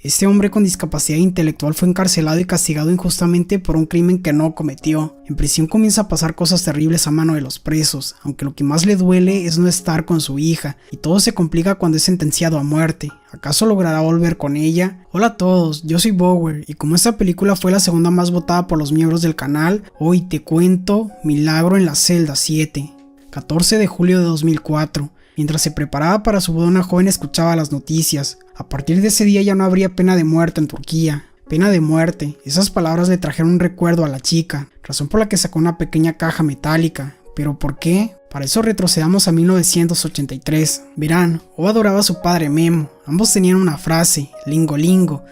Este hombre con discapacidad intelectual fue encarcelado y castigado injustamente por un crimen que no cometió. En prisión comienza a pasar cosas terribles a mano de los presos, aunque lo que más le duele es no estar con su hija, y todo se complica cuando es sentenciado a muerte. ¿Acaso logrará volver con ella? Hola a todos, yo soy Bower, y como esta película fue la segunda más votada por los miembros del canal, hoy te cuento Milagro en la celda 7. 14 de julio de 2004. Mientras se preparaba para su boda, una joven escuchaba las noticias. A partir de ese día ya no habría pena de muerte en Turquía. Pena de muerte. Esas palabras le trajeron un recuerdo a la chica, razón por la que sacó una pequeña caja metálica. ¿Pero por qué? Para eso retrocedamos a 1983. Verán, Ova adoraba a su padre Memo. Ambos tenían una frase, lingo lingo,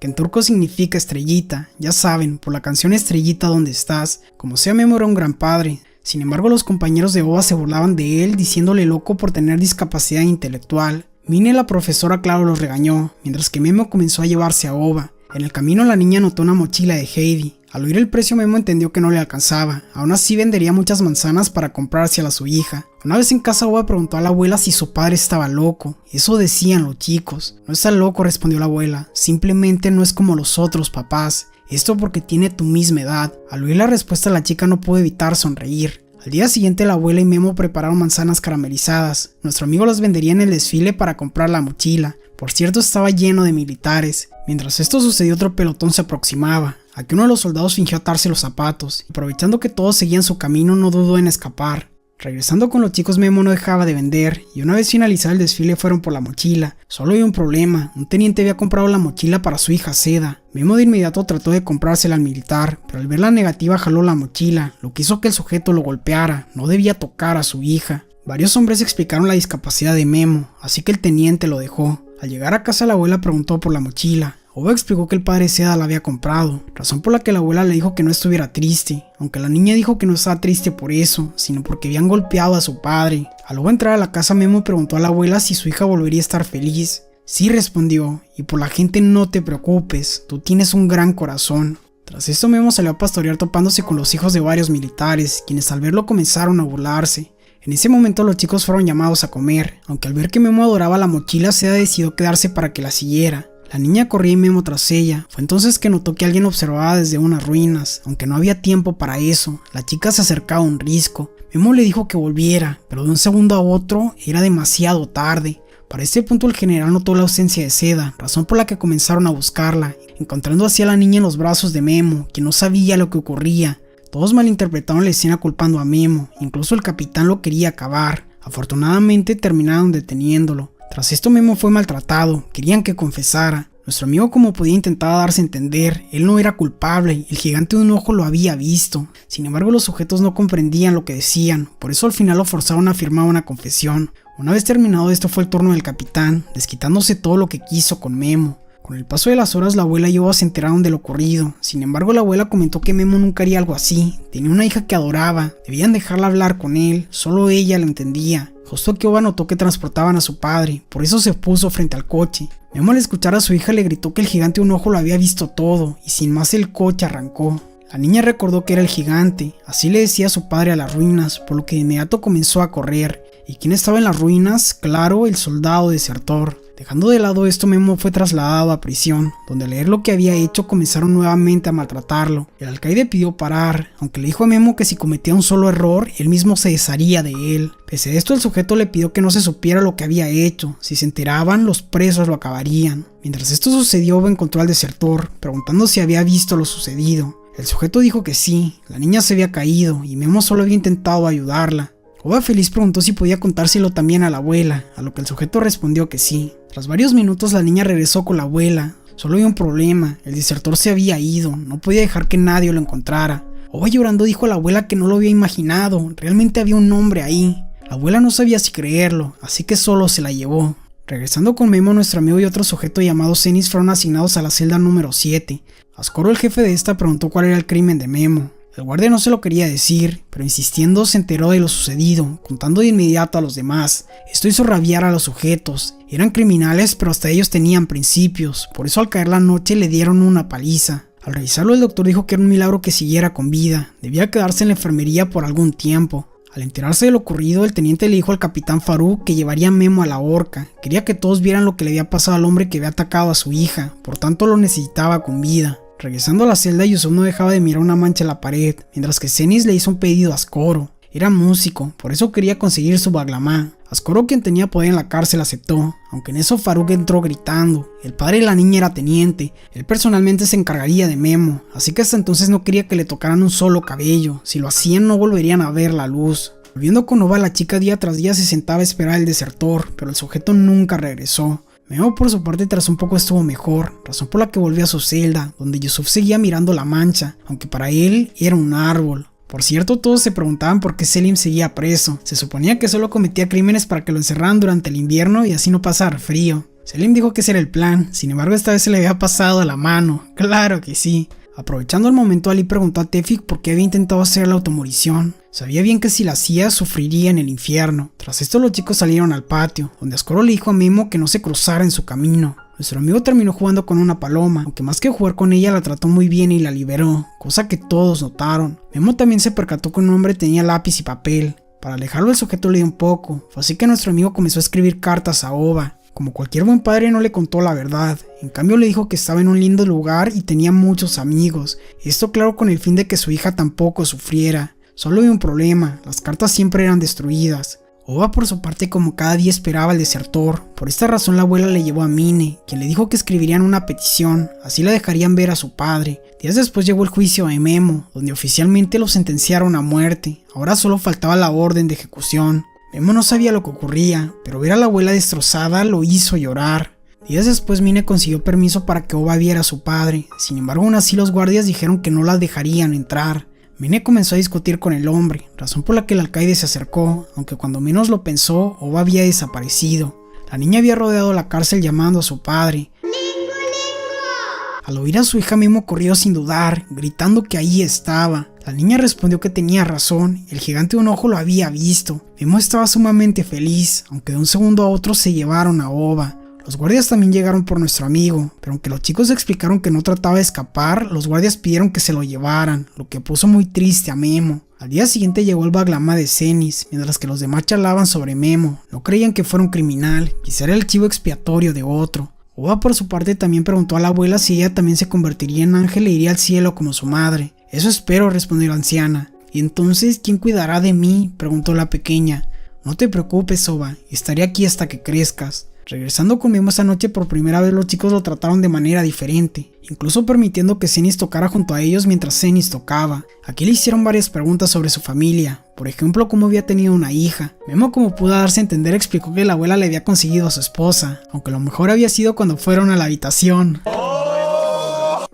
que en turco significa estrellita. Ya saben, por la canción Estrellita ¿dónde estás? Como sea, Memo era un gran padre. Sin embargo, los compañeros de Ova se burlaban de él diciéndole loco por tener discapacidad intelectual. Mine, la profesora, claro, los regañó, mientras que Memo comenzó a llevarse a Ova. En el camino la niña notó una mochila de Heidi. Al oír el precio, Memo entendió que no le alcanzaba. Aún así vendería muchas manzanas para comprársela a su hija. Una vez en casa, Ova preguntó a la abuela si su padre estaba loco. Eso decían los chicos. No está loco, respondió la abuela. Simplemente no es como los otros papás. Esto porque tiene tu misma edad. Al oír la respuesta, la chica no pudo evitar sonreír. Al día siguiente, la abuela y Memo prepararon manzanas caramelizadas. Nuestro amigo las vendería en el desfile para comprar la mochila. Por cierto, estaba lleno de militares. Mientras esto sucedió, otro pelotón se aproximaba. Aquí uno de los soldados fingió atarse los zapatos, y aprovechando que todos seguían su camino, no dudó en escapar. Regresando con los chicos, Memo no dejaba de vender, y una vez finalizado el desfile fueron por la mochila. Solo había un problema, un teniente había comprado la mochila para su hija Seda. Memo de inmediato trató de comprársela al militar, pero al ver la negativa jaló la mochila, lo que hizo que el sujeto lo golpeara. No debía tocar a su hija. Varios hombres explicaron la discapacidad de Memo, así que el teniente lo dejó. Al llegar a casa, la abuela preguntó por la mochila. Ova explicó que el padre Seda la había comprado, razón por la que la abuela le dijo que no estuviera triste, aunque la niña dijo que no estaba triste por eso, sino porque habían golpeado a su padre. Al luego entrar a la casa, Memo preguntó a la abuela si su hija volvería a estar feliz. Sí, respondió, y por la gente no te preocupes, tú tienes un gran corazón. Tras esto, Memo salió a pastorear topándose con los hijos de varios militares, quienes al verlo comenzaron a burlarse. En ese momento los chicos fueron llamados a comer, aunque al ver que Memo adoraba la mochila, Seda decidió quedarse para que la siguiera. La niña corría y Memo tras ella. Fue entonces que notó que alguien observaba desde unas ruinas, aunque no había tiempo para eso. La chica se acercaba a un risco. Memo le dijo que volviera, pero de un segundo a otro era demasiado tarde. Para este punto el general notó la ausencia de Seda, razón por la que comenzaron a buscarla, encontrando así a la niña en los brazos de Memo, quien no sabía lo que ocurría. Todos malinterpretaron la escena culpando a Memo, incluso el capitán lo quería acabar. Afortunadamente terminaron deteniéndolo. Tras esto, Memo fue maltratado, querían que confesara. Nuestro amigo, como podía, intentaba darse a entender, él no era culpable, el gigante de un ojo lo había visto. Sin embargo, los sujetos no comprendían lo que decían, por eso al final lo forzaron a firmar una confesión. Una vez terminado esto, fue el turno del capitán, desquitándose todo lo que quiso con Memo. Con el paso de las horas, la abuela y Ova se enteraron de lo ocurrido. Sin embargo, la abuela comentó que Memo nunca haría algo así. Tenía una hija que adoraba, debían dejarla hablar con él, solo ella lo entendía. Justo que Ova notó que transportaban a su padre, por eso se puso frente al coche. Memo, al escuchar a su hija, le gritó que el gigante de un ojo lo había visto todo, y sin más el coche arrancó. La niña recordó que era el gigante, así le decía a su padre a las ruinas, por lo que de inmediato comenzó a correr. ¿Y quién estaba en las ruinas? Claro, el soldado desertor. Dejando de lado esto, Memo fue trasladado a prisión, donde al leer lo que había hecho comenzaron nuevamente a maltratarlo. El alcaide pidió parar, aunque le dijo a Memo que si cometía un solo error, él mismo se desharía de él. Pese a esto, el sujeto le pidió que no se supiera lo que había hecho. Si se enteraban, los presos lo acabarían. Mientras esto sucedió, Ova encontró al desertor, preguntando si había visto lo sucedido. El sujeto dijo que sí, la niña se había caído y Memo solo había intentado ayudarla. Ova feliz preguntó si podía contárselo también a la abuela, a lo que el sujeto respondió que sí. Tras varios minutos, la niña regresó con la abuela. Solo había un problema, el desertor se había ido, no podía dejar que nadie lo encontrara. Ova llorando dijo a la abuela que no lo había imaginado, realmente había un hombre ahí. La abuela no sabía si creerlo, así que solo se la llevó. Regresando con Memo, nuestro amigo y otro sujeto llamado Zenis fueron asignados a la celda número 7. Ascoro, el jefe de esta, preguntó cuál era el crimen de Memo. El guardia no se lo quería decir, pero insistiendo se enteró de lo sucedido, contando de inmediato a los demás. Esto hizo rabiar a los sujetos. Eran criminales, pero hasta ellos tenían principios, por eso al caer la noche le dieron una paliza. Al revisarlo, el doctor dijo que era un milagro que siguiera con vida, debía quedarse en la enfermería por algún tiempo. Al enterarse de lo ocurrido, el teniente le dijo al capitán Farouk que llevaría a Memo a la horca. Quería que todos vieran lo que le había pasado al hombre que había atacado a su hija, por tanto lo necesitaba con vida. Regresando a la celda, Yusuf no dejaba de mirar una mancha en la pared, mientras que Cengiz le hizo un pedido a Ascoro. Era músico, por eso quería conseguir su baglamá. Ascoro, quien tenía poder en la cárcel, aceptó, aunque en eso Farouk entró gritando. El padre de la niña era teniente, él personalmente se encargaría de Memo, así que hasta entonces no quería que le tocaran un solo cabello. Si lo hacían no volverían a ver la luz. Volviendo con Ova, la chica día tras día se sentaba a esperar al desertor, pero el sujeto nunca regresó. Memo por su parte tras un poco estuvo mejor, razón por la que volvió a su celda, donde Yusuf seguía mirando la mancha, aunque para él era un árbol. Por cierto, todos se preguntaban por qué Selim seguía preso. Se suponía que solo cometía crímenes para que lo encerraran durante el invierno y así no pasar frío. Selim dijo que ese era el plan, sin embargo esta vez se le había pasado a la mano. Claro que sí. Aprovechando el momento, Ali preguntó a Tevfik por qué había intentado hacer la automorición. Sabía bien que si la hacía, sufriría en el infierno. Tras esto los chicos salieron al patio, donde Ascoro le dijo a Memo que no se cruzara en su camino. Nuestro amigo terminó jugando con una paloma, aunque más que jugar con ella la trató muy bien y la liberó, cosa que todos notaron. Memo también se percató que un hombre tenía lápiz y papel. Para alejarlo el sujeto le dio un poco, fue así que nuestro amigo comenzó a escribir cartas a Ova. Como cualquier buen padre no le contó la verdad, en cambio le dijo que estaba en un lindo lugar y tenía muchos amigos, esto claro con el fin de que su hija tampoco sufriera. Solo había un problema, las cartas siempre eran destruidas. Ova por su parte como cada día esperaba al desertor, por esta razón la abuela le llevó a Mine, quien le dijo que escribirían una petición, así la dejarían ver a su padre. Días después llegó el juicio de Memo, donde oficialmente lo sentenciaron a muerte, ahora solo faltaba la orden de ejecución. Memo no sabía lo que ocurría, pero ver a la abuela destrozada lo hizo llorar. Días después Mine consiguió permiso para que Ova viera a su padre, sin embargo aún así los guardias dijeron que no la dejarían entrar. Mine comenzó a discutir con el hombre, razón por la que el alcaide se acercó, aunque cuando menos lo pensó, Ova había desaparecido. La niña había rodeado la cárcel llamando a su padre. ¡Lingo, lingo! Al oír a su hija Memo corrió sin dudar, gritando que ahí estaba. La niña respondió que tenía razón, el gigante de un ojo lo había visto. Memo estaba sumamente feliz, aunque de un segundo a otro se llevaron a Ova. Los guardias también llegaron por nuestro amigo, pero aunque los chicos explicaron que no trataba de escapar, los guardias pidieron que se lo llevaran, lo que puso muy triste a Memo. Al día siguiente llegó el baglamá de Cengiz, mientras que los demás charlaban sobre Memo. No creían que fuera un criminal, quizá era el chivo expiatorio de otro. Ova por su parte también preguntó a la abuela si ella también se convertiría en ángel e iría al cielo como su madre. Eso espero, respondió la anciana. ¿Y entonces quién cuidará de mí?, preguntó la pequeña. No te preocupes, Ova, estaré aquí hasta que crezcas. Regresando con Memo esa noche por primera vez los chicos lo trataron de manera diferente, incluso permitiendo que Cengiz tocara junto a ellos mientras Cengiz tocaba. Aquí le hicieron varias preguntas sobre su familia, por ejemplo cómo había tenido una hija. Memo como pudo darse a entender explicó que la abuela le había conseguido a su esposa, aunque lo mejor había sido cuando fueron a la habitación.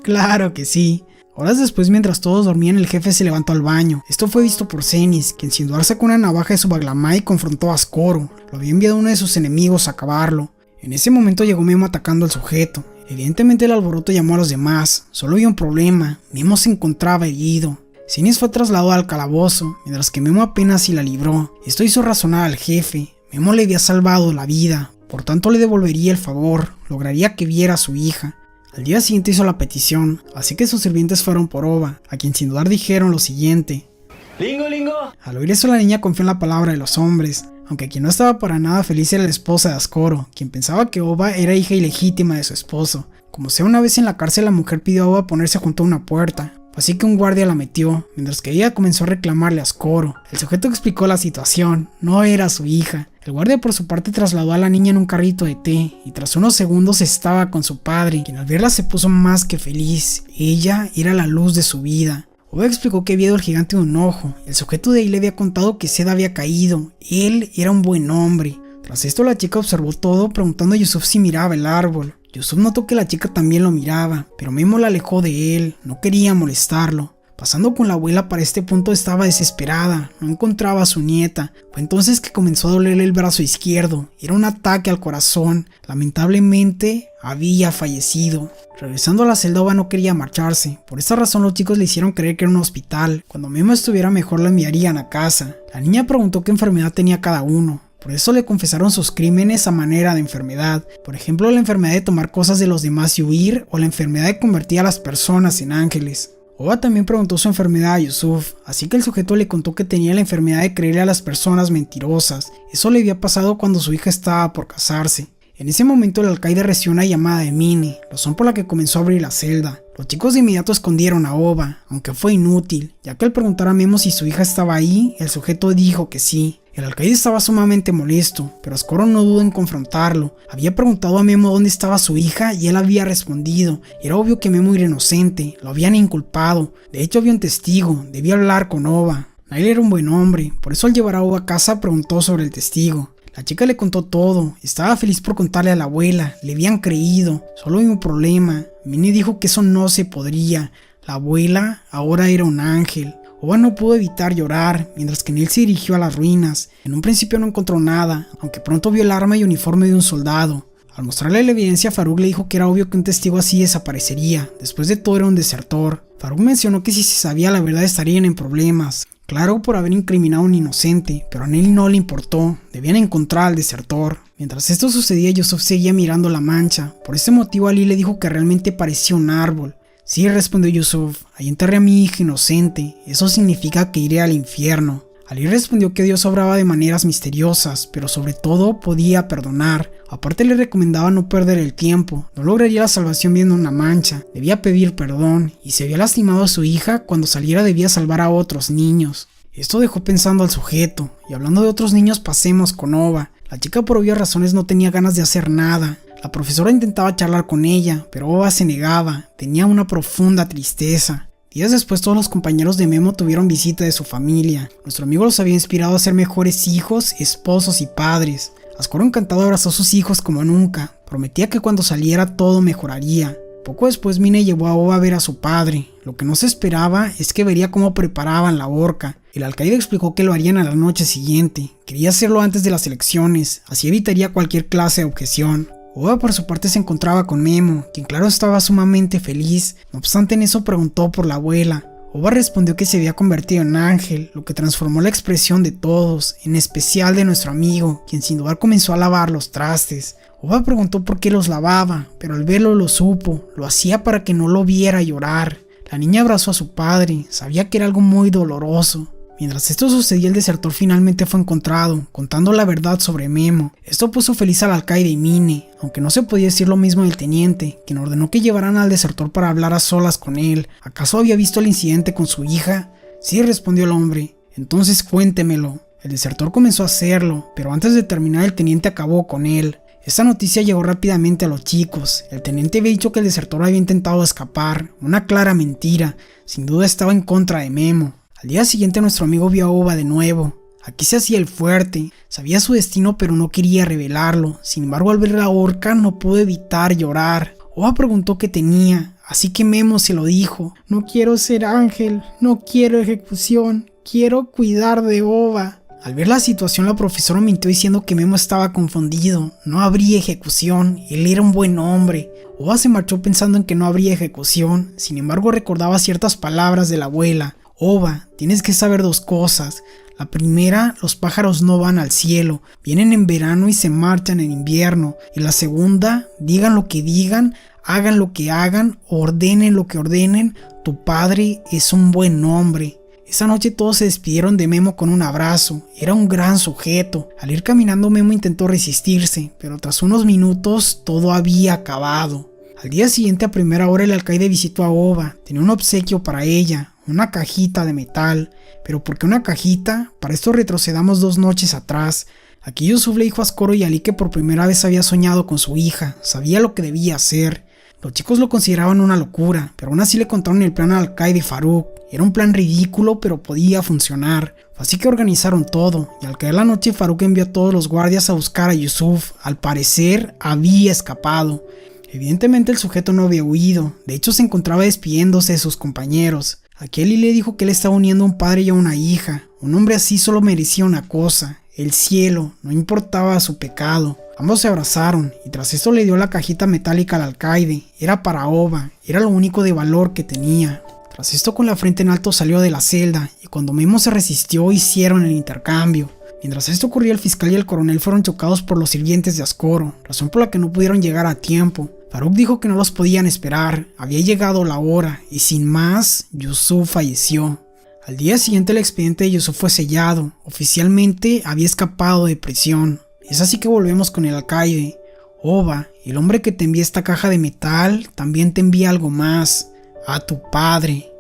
Claro que sí. Horas después, mientras todos dormían, el jefe se levantó al baño. Esto fue visto por Cengiz, quien sin dudar sacó una navaja de su baglamá y confrontó a Ascoro. Lo había enviado uno de sus enemigos a acabarlo. En ese momento llegó Memo atacando al sujeto. Evidentemente el alboroto llamó a los demás. Solo había un problema, Memo se encontraba herido. Cengiz fue trasladado al calabozo, mientras que Memo apenas si la libró. Esto hizo razonar al jefe. Memo le había salvado la vida, por tanto le devolvería el favor, lograría que viera a su hija. Al día siguiente hizo la petición, así que sus sirvientes fueron por Ova, a quien sin dudar dijeron lo siguiente. ¡Lingo, lingo! Al oír eso la niña confió en la palabra de los hombres, aunque quien no estaba para nada feliz era la esposa de Ascoro, quien pensaba que Ova era hija ilegítima de su esposo. Como sea, una vez en la cárcel la mujer pidió a Ova ponerse junto a una puerta, así que un guardia la metió, mientras que ella comenzó a reclamarle a Ascoro. El sujeto explicó la situación, no era su hija. El guardia por su parte trasladó a la niña en un carrito de té, y tras unos segundos estaba con su padre, quien al verla se puso más que feliz. Ella era la luz de su vida. Ova explicó que había ido el gigante de un ojo. El sujeto de ahí le había contado que Zed había caído. Él era un buen hombre. Tras esto la chica observó todo, preguntando a Yusuf si miraba el árbol. Yusuf notó que la chica también lo miraba, pero Memo la alejó de él, no quería molestarlo. Pasando con la abuela para este punto estaba desesperada, no encontraba a su nieta. Fue entonces que comenzó a dolerle el brazo izquierdo, era un ataque al corazón, lamentablemente había fallecido. Regresando a la celda, Ova no quería marcharse, por esta razón los chicos le hicieron creer que era un hospital. Cuando Memo estuviera mejor la enviarían a casa. La niña preguntó qué enfermedad tenía cada uno. Por eso le confesaron sus crímenes a manera de enfermedad, por ejemplo la enfermedad de tomar cosas de los demás y huir, o la enfermedad de convertir a las personas en ángeles. Oba también preguntó su enfermedad a Yusuf, así que el sujeto le contó que tenía la enfermedad de creerle a las personas mentirosas. Eso le había pasado cuando su hija estaba por casarse. En ese momento el alcaide recibió una llamada de Mine, razón por la que comenzó a abrir la celda. Los chicos de inmediato escondieron a Oba, aunque fue inútil, ya que al preguntar a Memo si su hija estaba ahí, el sujeto dijo que sí. El alcaide estaba sumamente molesto, pero Ascoro no dudó en confrontarlo. Había preguntado a Memo dónde estaba su hija y él había respondido. Era obvio que Memo era inocente, lo habían inculpado. De hecho había un testigo, debía hablar con Oba. Nail era un buen hombre, por eso al llevar a Oba a casa preguntó sobre el testigo. La chica le contó todo, estaba feliz por contarle a la abuela, le habían creído, solo había un problema. Mine dijo que eso no se podría, la abuela ahora era un ángel. Oba no pudo evitar llorar, mientras que Nail se dirigió a las ruinas. En un principio no encontró nada, aunque pronto vio el arma y uniforme de un soldado. Al mostrarle la evidencia, Farouk le dijo que era obvio que un testigo así desaparecería, después de todo era un desertor. Farouk mencionó que si se sabía la verdad estarían en problemas. Claro, por haber incriminado a un inocente, pero a Nail no le importó, debían encontrar al desertor. Mientras esto sucedía, Yusuf seguía mirando la mancha. Por ese motivo Ali le dijo que realmente parecía un árbol. Sí, respondió Yusuf, ahí enterré a mi hija inocente, eso significa que iré al infierno. Ali respondió que Dios obraba de maneras misteriosas, pero sobre todo podía perdonar. Aparte le recomendaba no perder el tiempo, no lograría la salvación viendo una mancha, debía pedir perdón, y si había lastimado a su hija, cuando saliera debía salvar a otros niños. Esto dejó pensando al sujeto, y hablando de otros niños pasemos con Oba. La chica por obvias razones no tenía ganas de hacer nada. La profesora intentaba charlar con ella, pero Oba se negaba, tenía una profunda tristeza. Días después todos los compañeros de Memo tuvieron visita de su familia. Nuestro amigo los había inspirado a ser mejores hijos, esposos y padres. Ascoro encantado abrazó a sus hijos como nunca, prometía que cuando saliera todo mejoraría. Poco después Mine llevó a Oba a ver a su padre. Lo que no se esperaba es que vería cómo preparaban la horca. El alcaide explicó que lo harían a la noche siguiente. Quería hacerlo antes de las elecciones, así evitaría cualquier clase de objeción. Oba por su parte se encontraba con Memo, quien claro estaba sumamente feliz. No obstante en eso preguntó por la abuela. Oba respondió que se había convertido en ángel, lo que transformó la expresión de todos, en especial de nuestro amigo, quien sin dudar comenzó a lavar los trastes. Oba preguntó por qué los lavaba, pero al verlo lo supo, lo hacía para que no lo viera llorar. La niña abrazó a su padre, sabía que era algo muy doloroso. Mientras esto sucedía, el desertor finalmente fue encontrado, contando la verdad sobre Memo. Esto puso feliz al alcaide y Mine, aunque no se podía decir lo mismo del teniente, quien ordenó que llevaran al desertor para hablar a solas con él. ¿Acaso había visto el incidente con su hija? Sí, respondió el hombre. Entonces cuéntemelo. El desertor comenzó a hacerlo, pero antes de terminar el teniente acabó con él. Esta noticia llegó rápidamente a los chicos. El teniente había dicho que el desertor había intentado escapar, una clara mentira. Sin duda estaba en contra de Memo. Al día siguiente nuestro amigo vio a Oba de nuevo. Aquí se hacía el fuerte, sabía su destino pero no quería revelarlo. Sin embargo, al ver la horca no pudo evitar llorar. Oba preguntó qué tenía, así que Memo se lo dijo. No quiero ser ángel, no quiero ejecución, quiero cuidar de Oba. Al ver la situación, la profesora mintió diciendo que Memo estaba confundido. No habría ejecución, él era un buen hombre. Oba se marchó pensando en que no habría ejecución. Sin embargo, recordaba ciertas palabras de la abuela. Oba, tienes que saber dos cosas. La primera, los pájaros no van al cielo, vienen en verano y se marchan en invierno. Y la segunda, digan lo que digan, hagan lo que hagan, ordenen lo que ordenen, tu padre es un buen hombre. Esa noche todos se despidieron de Memo con un abrazo, era un gran sujeto. Al ir caminando Memo intentó resistirse, pero tras unos minutos todo había acabado. Al día siguiente a primera hora el alcaide visitó a Oba, tenía un obsequio para ella. Una cajita de metal. ¿Pero por qué una cajita? Para esto retrocedamos 2 noches atrás. Aquí Yusuf le dijo a Ascoro y Ali que por primera vez había soñado con su hija, sabía lo que debía hacer. Los chicos lo consideraban una locura, pero aún así le contaron el plan al alcaide y Farouk. Era un plan ridículo, pero podía funcionar. Así que organizaron todo, y al caer la noche Farouk envió a todos los guardias a buscar a Yusuf. Al parecer, había escapado. Evidentemente el sujeto no había huido, de hecho se encontraba despidiéndose de sus compañeros. Aquí Ali le dijo que él estaba uniendo a un padre y a una hija. Un hombre así solo merecía una cosa, el cielo, no importaba su pecado. Ambos se abrazaron y tras esto le dio la cajita metálica al alcaide. Era para Oba, era lo único de valor que tenía. Tras esto con la frente en alto salió de la celda y cuando Memo se resistió hicieron el intercambio. Mientras esto ocurría el fiscal y el coronel fueron chocados por los sirvientes de Ascoro, razón por la que no pudieron llegar a tiempo. Farouk dijo que no los podían esperar, había llegado la hora y sin más, Yusuf falleció. Al día siguiente el expediente de Yusuf fue sellado, oficialmente había escapado de prisión. Es así que volvemos con el alcaide. Oba, el hombre que te envía esta caja de metal, también te envía algo más, a tu padre.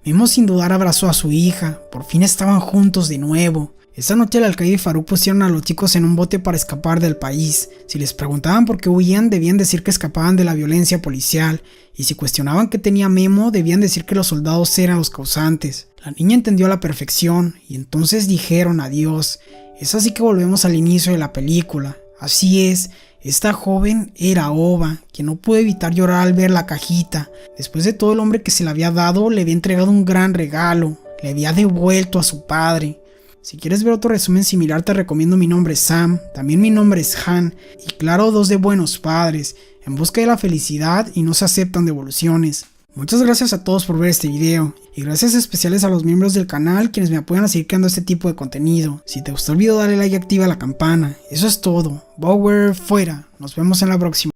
Memo sin dudar abrazó a su hija, por fin estaban juntos de nuevo. Esa noche el alcaide y Farouk pusieron a los chicos en un bote para escapar del país. Si les preguntaban por qué huían, debían decir que escapaban de la violencia policial, y si cuestionaban qué tenía Memo, debían decir que los soldados eran los causantes. La niña entendió a la perfección, y entonces dijeron adiós. Es así que volvemos al inicio de la película. Así es, esta joven era Oba, quien no pudo evitar llorar al ver la cajita. Después de todo, el hombre que se la había dado le había entregado un gran regalo, le había devuelto a su padre. Si quieres ver otro resumen similar, te recomiendo Mi nombre es Sam, también Mi nombre es Han, y claro, Dos de buenos padres, en busca de la felicidad y no se aceptan devoluciones. Muchas gracias a todos por ver este video, y gracias especiales a los miembros del canal quienes me apoyan a seguir creando este tipo de contenido. Si te gustó el video, dale like y activa la campana. Eso es todo. Bower fuera, nos vemos en la próxima.